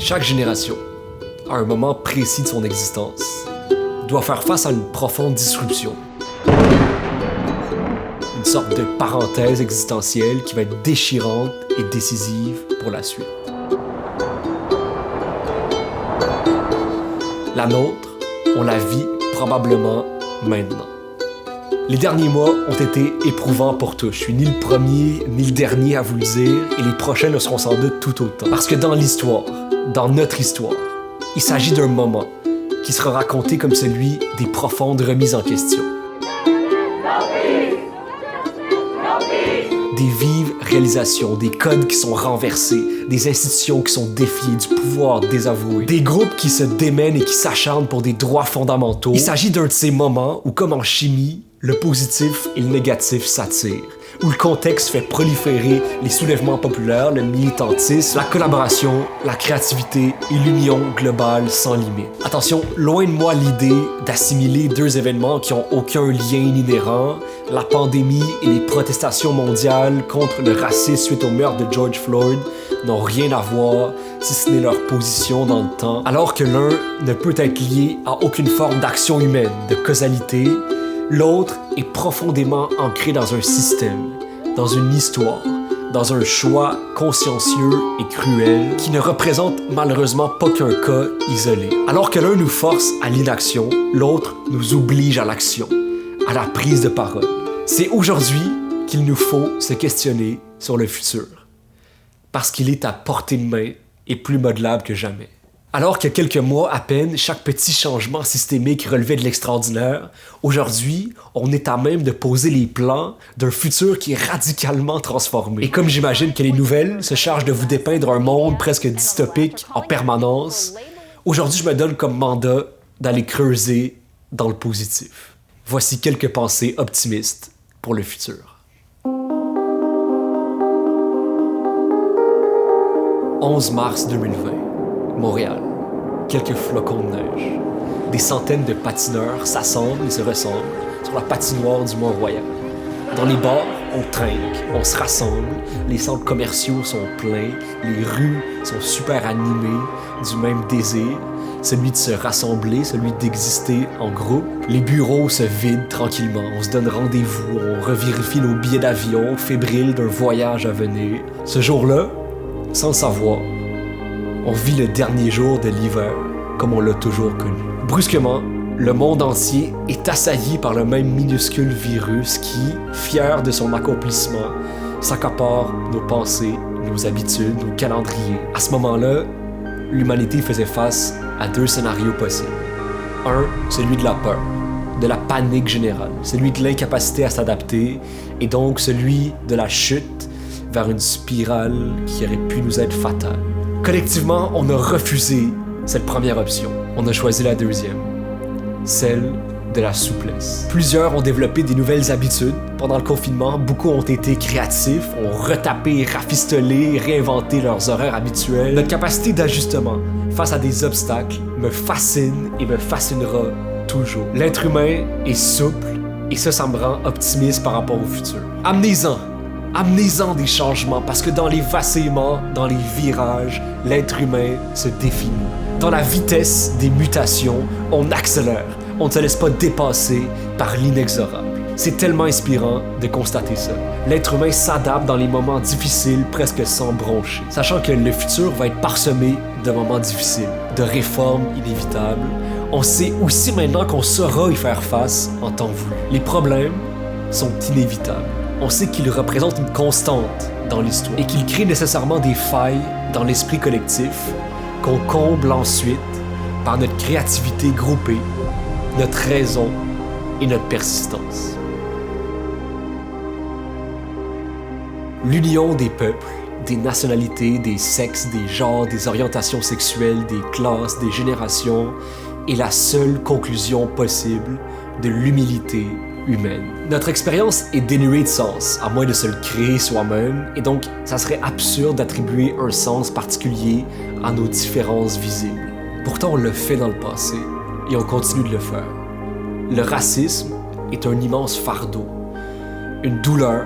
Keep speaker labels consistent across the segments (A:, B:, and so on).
A: Chaque génération, à un moment précis de son existence, doit faire face à une profonde disruption. Une sorte de parenthèse existentielle qui va être déchirante et décisive pour la suite. La nôtre, on la vit probablement maintenant. Les derniers mois ont été éprouvants pour tous. Je suis ni le premier ni le dernier à vous le dire, et les prochains le seront sans doute tout autant. Parce que dans l'histoire, dans notre histoire, il s'agit d'un moment qui sera raconté comme celui des profondes remises en question. Des vives réalisations, des codes qui sont renversés, des institutions qui sont défiées, du pouvoir désavoué, des groupes qui se démènent et qui s'acharnent pour des droits fondamentaux. Il s'agit d'un de ces moments où, comme en chimie, le positif et le négatif s'attirent, où le contexte fait proliférer les soulèvements populaires, le militantisme, la collaboration, la créativité et l'union globale sans limite. Attention, loin de moi l'idée d'assimiler deux événements qui n'ont aucun lien inhérent, la pandémie et les protestations mondiales contre le racisme suite au meurtre de George Floyd n'ont rien à voir si ce n'est leur position dans le temps, alors que l'un ne peut être lié à aucune forme d'action humaine, de causalité. L'autre est profondément ancré dans un système, dans une histoire, dans un choix consciencieux et cruel qui ne représente malheureusement pas qu'un cas isolé. Alors que l'un nous force à l'inaction, l'autre nous oblige à l'action, à la prise de parole. C'est aujourd'hui qu'il nous faut se questionner sur le futur, parce qu'il est à portée de main et plus modelable que jamais. Alors qu'il y a quelques mois à peine, chaque petit changement systémique relevait de l'extraordinaire, aujourd'hui, on est à même de poser les plans d'un futur qui est radicalement transformé. Et comme j'imagine que les nouvelles se chargent de vous dépeindre un monde presque dystopique en permanence, aujourd'hui je me donne comme mandat d'aller creuser dans le positif. Voici quelques pensées optimistes pour le futur. 11 mars 2020. Montréal. Quelques flocons de neige. Des centaines de patineurs s'assemblent et se ressemblent sur la patinoire du Mont-Royal. Dans les bars, on trinque, on se rassemble, les centres commerciaux sont pleins, les rues sont super animées du même désir, celui de se rassembler, celui d'exister en groupe. Les bureaux se vident tranquillement, on se donne rendez-vous, on revérifie nos billets d'avion, fébriles d'un voyage à venir. Ce jour-là, sans le savoir, on vit le dernier jour de l'hiver comme on l'a toujours connu. Brusquement, le monde entier est assailli par le même minuscule virus qui, fier de son accomplissement, s'accapare nos pensées, nos habitudes, nos calendriers. À ce moment-là, l'humanité faisait face à deux scénarios possibles. Un, celui de la peur, de la panique générale, celui de l'incapacité à s'adapter, et donc celui de la chute vers une spirale qui aurait pu nous être fatale. Collectivement, on a refusé cette première option. On a choisi la deuxième, celle de la souplesse. Plusieurs ont développé des nouvelles habitudes. Pendant le confinement, beaucoup ont été créatifs, ont retapé, rafistolé, réinventé leurs horaires habituels. Notre capacité d'ajustement face à des obstacles me fascine et me fascinera toujours. L'être humain est souple et ça me rend optimiste par rapport au futur. Amenez-en des changements, parce que dans les vacillements, dans les virages, l'être humain se définit. Dans la vitesse des mutations, on accélère. On ne se laisse pas dépasser par l'inexorable. C'est tellement inspirant de constater ça. L'être humain s'adapte dans les moments difficiles presque sans broncher, sachant que le futur va être parsemé de moments difficiles, de réformes inévitables. On sait aussi maintenant qu'on saura y faire face en temps voulu. Les problèmes sont inévitables. On sait qu'ils représentent une constante dans l'histoire et qu'ils créent nécessairement des failles dans l'esprit collectif qu'on comble ensuite par notre créativité groupée, notre raison et notre persistance. L'union des peuples, des nationalités, des sexes, des genres, des orientations sexuelles, des classes, des générations est la seule conclusion possible de l'humilité humaine. Notre expérience est dénuée de sens, à moins de se le créer soi-même, et donc ça serait absurde d'attribuer un sens particulier à nos différences visibles. Pourtant, on l'a fait dans le passé, et on continue de le faire. Le racisme est un immense fardeau, une douleur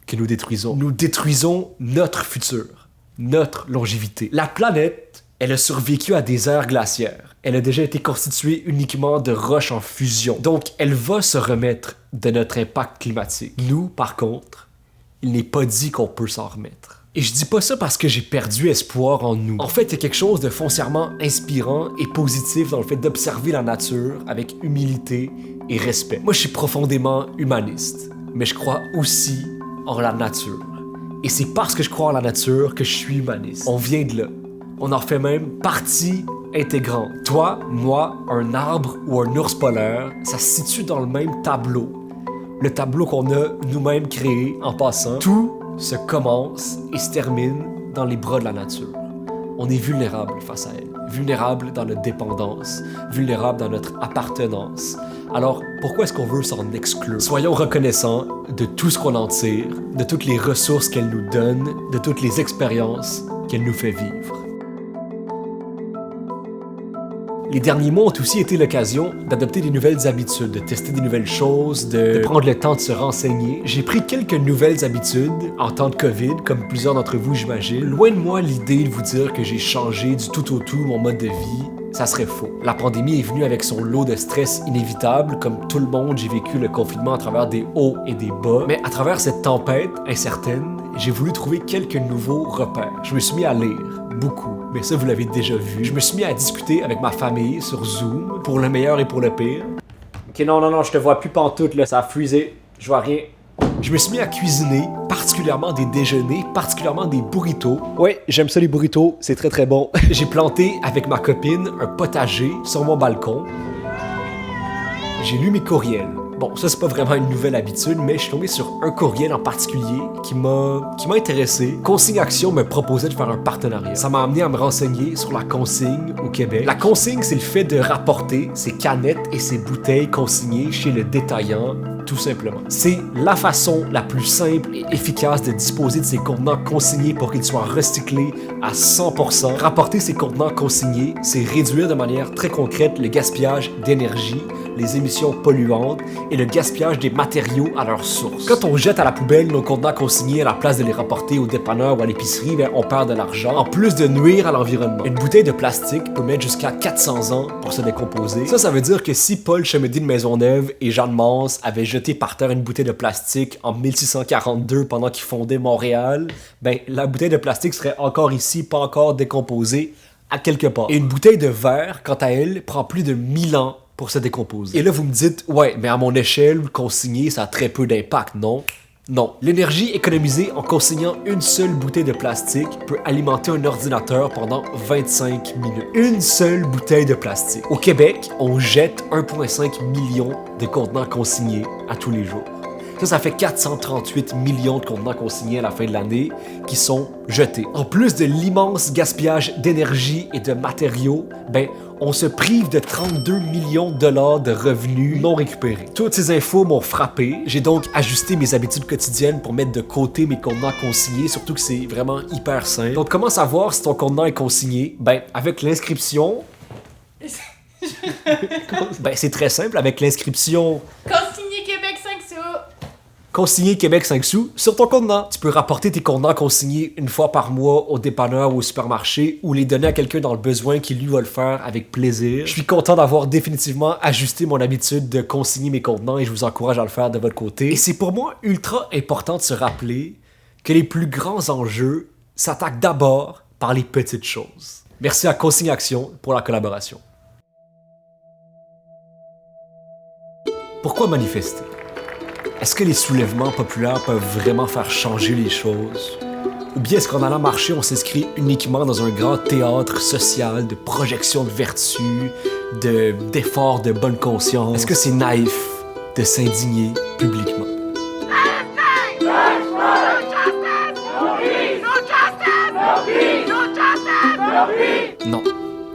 A: que nous détruisons. Nous détruisons notre futur, notre longévité. La planète, elle a survécu à des ères glaciaires. Elle a déjà été constituée uniquement de roches en fusion. Donc, elle va se remettre de notre impact climatique. Nous, par contre, il n'est pas dit qu'on peut s'en remettre. Et je dis pas ça parce que j'ai perdu espoir en nous. En fait, il y a quelque chose de foncièrement inspirant et positif dans le fait d'observer la nature avec humilité et respect. Moi, je suis profondément humaniste, mais je crois aussi en la nature. Et c'est parce que je crois en la nature que je suis humaniste. On vient de là. On en fait même partie intégrante. Toi, moi, un arbre ou un ours polaire, ça se situe dans le même tableau. Le tableau qu'on a nous-mêmes créé en passant. Tout se commence et se termine dans les bras de la nature. On est vulnérable face à elle, vulnérable dans notre dépendance, vulnérable dans notre appartenance. Alors, pourquoi est-ce qu'on veut s'en exclure? Soyons reconnaissants de tout ce qu'on en tire, de toutes les ressources qu'elle nous donne, de toutes les expériences qu'elle nous fait vivre. Les derniers mois ont aussi été l'occasion d'adopter des nouvelles habitudes, de tester des nouvelles choses, de prendre le temps de se renseigner. J'ai pris quelques nouvelles habitudes en temps de COVID, comme plusieurs d'entre vous, j'imagine. Loin de moi l'idée de vous dire que j'ai changé du tout au tout mon mode de vie. Ça serait faux. La pandémie est venue avec son lot de stress inévitable. Comme tout le monde, j'ai vécu le confinement à travers des hauts et des bas. Mais à travers cette tempête incertaine, j'ai voulu trouver quelques nouveaux repères. Je me suis mis à lire, beaucoup. Mais ça, vous l'avez déjà vu. Je me suis mis à discuter avec ma famille sur Zoom, pour le meilleur et pour le pire. Ok, non, je te vois plus pantoute, là, ça a freezé. Je vois rien. Je me suis mis à cuisiner, particulièrement des déjeuners, particulièrement des burritos. Ouais, j'aime ça les burritos, c'est très très bon. J'ai planté avec ma copine un potager sur mon balcon. J'ai lu mes courriels. Bon, ça c'est pas vraiment une nouvelle habitude, mais je suis tombé sur un courriel en particulier qui m'a intéressé. Consigne Action me proposait de faire un partenariat. Ça m'a amené à me renseigner sur la consigne au Québec. La consigne, c'est le fait de rapporter ses canettes et ses bouteilles consignées chez le détaillant, tout simplement. C'est la façon la plus simple et efficace de disposer de ces contenants consignés pour qu'ils soient recyclés à 100%. Rapporter ces contenants consignés, c'est réduire de manière très concrète le gaspillage d'énergie, les émissions polluantes et le gaspillage des matériaux à leur source. Quand on jette à la poubelle nos contenants consignés à la place de les rapporter au dépanneur ou à l'épicerie, on perd de l'argent, en plus de nuire à l'environnement. Une bouteille de plastique peut mettre jusqu'à 400 ans pour se décomposer. Ça veut dire que si Paul Chemedy de Maisonneuve et Jeanne Mance avaient jeté par terre une bouteille de plastique en 1642 pendant qu'ils fondaient Montréal, la bouteille de plastique serait encore ici, pas encore décomposée, à quelque part. Et une bouteille de verre, quant à elle, prend plus de 1000 ans pour se décomposer. Et là, vous me dites, ouais, mais à mon échelle, consigner, ça a très peu d'impact, non? Non. L'énergie économisée en consignant une seule bouteille de plastique peut alimenter un ordinateur pendant 25 minutes. Une seule bouteille de plastique. Au Québec, on jette 1,5 million de contenants consignés à tous les jours. Ça fait 438 millions de contenants consignés à la fin de l'année qui sont jetés. En plus de l'immense gaspillage d'énergie et de matériaux, on se prive de 32 millions de dollars de revenus non récupérés. Toutes ces infos m'ont frappé. J'ai donc ajusté mes habitudes quotidiennes pour mettre de côté mes contenants consignés, surtout que c'est vraiment hyper simple. Donc, comment savoir si ton contenant est consigné? Avec l'inscription... c'est très simple, avec l'inscription...
B: Consigné Québec 5 sous.
A: Consigné Québec 5 sous sur ton contenant. Tu peux rapporter tes contenants consignés une fois par mois au dépanneur ou au supermarché ou les donner à quelqu'un dans le besoin qui lui va le faire avec plaisir. Je suis content d'avoir définitivement ajusté mon habitude de consigner mes contenants et je vous encourage à le faire de votre côté. Et c'est pour moi ultra important de se rappeler que les plus grands enjeux s'attaquent d'abord par les petites choses. Merci à Consigne Action pour la collaboration. Pourquoi manifester? Est-ce que les soulèvements populaires peuvent vraiment faire changer les choses? Ou bien est-ce qu'en allant marcher, on s'inscrit uniquement dans un grand théâtre social de projection de vertu, d'efforts de bonne conscience? Est-ce que c'est naïf de s'indigner publiquement? Non,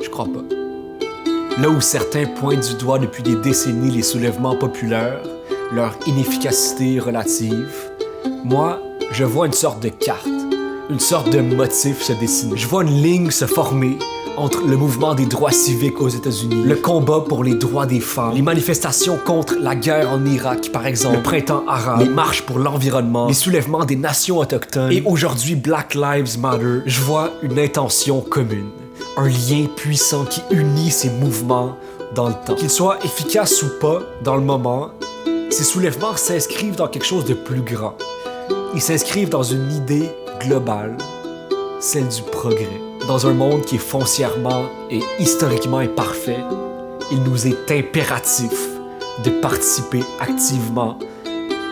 A: je crois pas. Là où certains pointent du doigt depuis des décennies les soulèvements populaires, leur inefficacité relative, moi, je vois une sorte de carte, une sorte de motif se dessiner. Je vois une ligne se former entre le mouvement des droits civiques aux États-Unis, le combat pour les droits des femmes, les manifestations contre la guerre en Irak, par exemple, le printemps arabe, les marches pour l'environnement, les soulèvements des nations autochtones, et aujourd'hui Black Lives Matter, je vois une intention commune, un lien puissant qui unit ces mouvements dans le temps. Qu'ils soient efficaces ou pas dans le moment, ces soulèvements s'inscrivent dans quelque chose de plus grand. Ils s'inscrivent dans une idée globale, celle du progrès. Dans un monde qui est foncièrement et historiquement imparfait, il nous est impératif de participer activement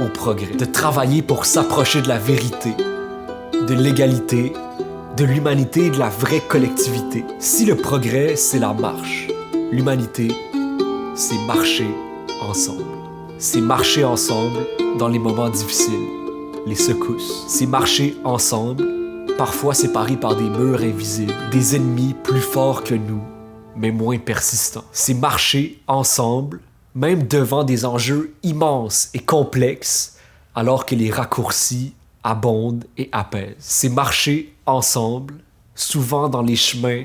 A: au progrès, de travailler pour s'approcher de la vérité, de l'égalité, de l'humanité et de la vraie collectivité. Si le progrès, c'est la marche, l'humanité, c'est marcher ensemble. C'est marcher ensemble dans les moments difficiles, les secousses. C'est marcher ensemble, parfois séparés par des murs invisibles, des ennemis plus forts que nous, mais moins persistants. C'est marcher ensemble, même devant des enjeux immenses et complexes, alors que les raccourcis abondent et apaisent. C'est marcher ensemble, souvent dans les chemins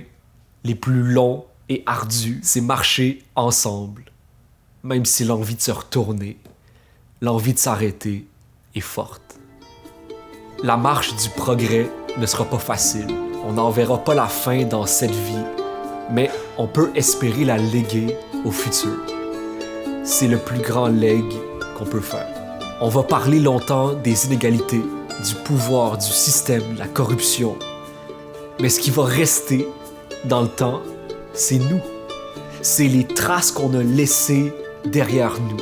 A: les plus longs et ardus. C'est marcher ensemble, même si l'envie de se retourner, l'envie de s'arrêter est forte. La marche du progrès ne sera pas facile. On n'en verra pas la fin dans cette vie, mais on peut espérer la léguer au futur. C'est le plus grand legs qu'on peut faire. On va parler longtemps des inégalités, du pouvoir, du système, de la corruption. Mais ce qui va rester dans le temps, c'est nous. C'est les traces qu'on a laissées derrière nous.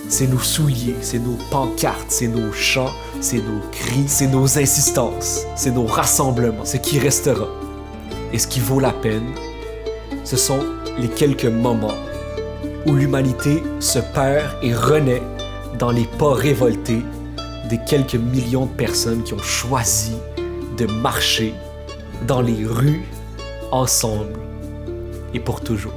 A: C'est nos souliers, c'est nos pancartes, c'est nos chants, c'est nos cris, c'est nos insistances, c'est nos rassemblements, ce qui restera. Et ce qui vaut la peine, ce sont les quelques moments où l'humanité se perd et renaît dans les pas révoltés des quelques millions de personnes qui ont choisi de marcher dans les rues ensemble et pour toujours.